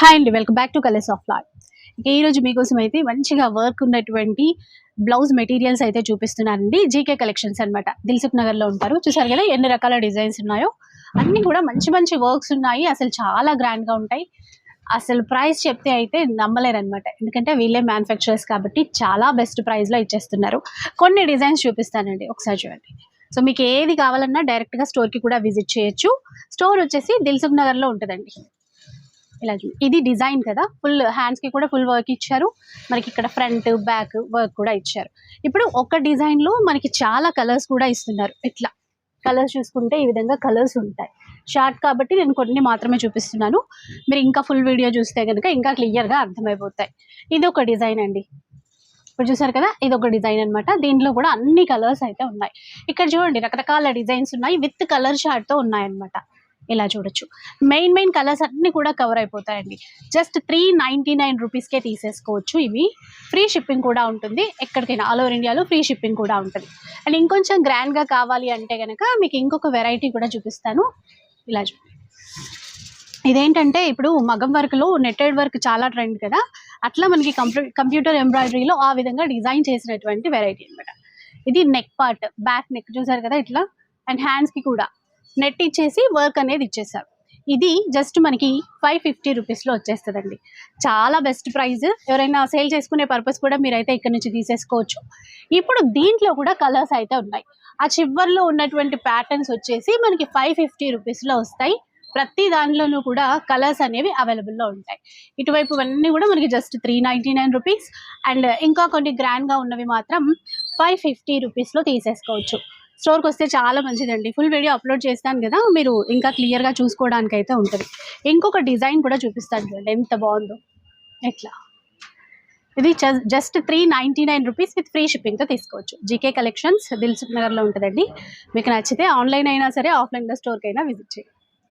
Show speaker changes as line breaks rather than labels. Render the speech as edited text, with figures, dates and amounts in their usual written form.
Hi అండి, welcome back to colours of life. ఈ రోజు మీకోసం అయితే మంచిగా వర్క్ ఉన్నటువంటి బ్లౌజ్ మెటీరియల్స్ అయితే చూపిస్తున్నానండి. జీకే కలెక్షన్స్ అన్నమాట. దిల్సుఖ్ నగర్ లో ఉంటారు. చూసారు కదా ఎన్ని రకాల డిజైన్స్ ఉన్నాయో. అన్ని కూడా మంచి మంచి వర్క్స్ ఉన్నాయి. అసలు చాలా గ్రాండ్ గా ఉంటాయి. అసలు ప్రైస్ చెప్తే అయితే నమ్మలేరు అనమాట. ఎందుకంటే వీళ్ళే మ్యానుఫ్యాక్చరర్స్ కాబట్టి చాలా బెస్ట్ ప్రైస్ లో ఇచ్చేస్తున్నారు. కొన్ని డిజైన్స్ చూపిస్తానండి, ఒకసారి చూడండి. సో మీకు ఏది కావాలన్నా డైరెక్ట్ గా స్టోర్ కి కూడా విజిట్ చేయొచ్చు. స్టోర్ వచ్చేసి దిల్సుఖ్ నగర్ లో ఉంటుందండి. ఇలా ఇది డిజైన్ కదా, ఫుల్ హ్యాండ్స్ కి కూడా ఫుల్ వర్క్ ఇచ్చారు. మనకి ఇక్కడ ఫ్రంట్ బ్యాక్ వర్క్ కూడా ఇచ్చారు. ఇప్పుడు ఒక డిజైన్ లో మనకి చాలా కలర్స్ కూడా ఇస్తున్నారు. ఇట్లా కలర్స్ చూసుకుంటే ఈ విధంగా కలర్స్ ఉంటాయి. షార్ట్ కాబట్టి నేను కొన్ని మాత్రమే చూపిస్తున్నాను. మీరు ఇంకా ఫుల్ వీడియో చూస్తే కనుక ఇంకా క్లియర్ గా అర్థమైపోతాయి. ఇది ఒక డిజైన్ అండి. ఇప్పుడు చూసారు కదా, ఇది ఒక డిజైన్ అనమాట. దీంట్లో కూడా అన్ని కలర్స్ అయితే ఉన్నాయి. ఇక్కడ చూడండి, రకరకాల డిజైన్స్ ఉన్నాయి. విత్ కలర్ షార్ట్ తో ఉన్నాయి అనమాట. ఇలా చూడొచ్చు. మెయిన్ కలర్స్ అన్ని కూడా కవర్ అయిపోతాయండి. జస్ట్ 399 రూపీస్కే తీసేసుకోవచ్చు. ఇవి ఫ్రీ షిప్పింగ్ కూడా ఉంటుంది. ఎక్కడికైనా ఆల్ ఓవర్ ఇండియాలో ఫ్రీ షిప్పింగ్ కూడా ఉంటుంది. అండ్ ఇంకొంచెం గ్రాండ్గా కావాలి అంటే కనుక మీకు ఇంకొక వెరైటీ కూడా చూపిస్తాను. ఇలా చూడండి. ఇదేంటంటే ఇప్పుడు మగం వర్క్లో నెట్టెడ్ వర్క్ చాలా ట్రెండ్ కదా, అట్లా మనకి కంప్యూటర్ ఎంబ్రాయిడరీలో ఆ విధంగా డిజైన్ చేసినటువంటి వెరైటీ అనమాట. ఇది నెక్ పార్ట్, బ్యాక్ నెక్ చూసారు కదా ఇట్లా. అండ్ హ్యాండ్స్కి కూడా నెట్ ఇచ్చేసి వర్క్ అనేది ఇచ్చేసారు. ఇది జస్ట్ మనకి 550 రూపీస్లో వచ్చేస్తుందండి. చాలా బెస్ట్ ప్రైస్. ఎవరైనా సేల్ చేసుకునే పర్పస్ కూడా మీరైతే ఇక్కడ నుంచి తీసేసుకోవచ్చు. ఇప్పుడు దీంట్లో కూడా కలర్స్ అయితే ఉన్నాయి. ఆ చివర్లో ఉన్నటువంటి ప్యాటర్న్స్ వచ్చేసి మనకి 550 రూపీస్లో వస్తాయి. ప్రతి దానిలోనూ కూడా కలర్స్ అనేవి అవైలబుల్లో ఉంటాయి. ఇటువైపు అన్నీ కూడా మనకి జస్ట్ 399 రూపీస్. అండ్ ఇంకా కొన్ని గ్రాండ్గా ఉన్నవి మాత్రం 550 రూపీస్లో తీసేసుకోవచ్చు. స్టోర్కి వస్తే చాలా మంచిదండి. ఫుల్ వీడియో అప్లోడ్ చేస్తాను కదా, మీరు ఇంకా క్లియర్గా చూసుకోవడానికి అయితే ఉంటుంది. ఇంకొక డిజైన్ కూడా చూపిస్తాను చూడండి, ఎంత బాగుందో. ఎట్లా ఇది జస్ట్ 399 రూపీస్ విత్ ఫ్రీ షిప్పింగ్తో తీసుకోవచ్చు. జీకే కలెక్షన్స్ దిల్సుఖ్ నగర్లో ఉంటుందండి. మీకు నచ్చితే ఆన్లైన్ అయినా సరే, ఆఫ్లైన్లో స్టోర్కి అయినా విజిట్ చేయండి.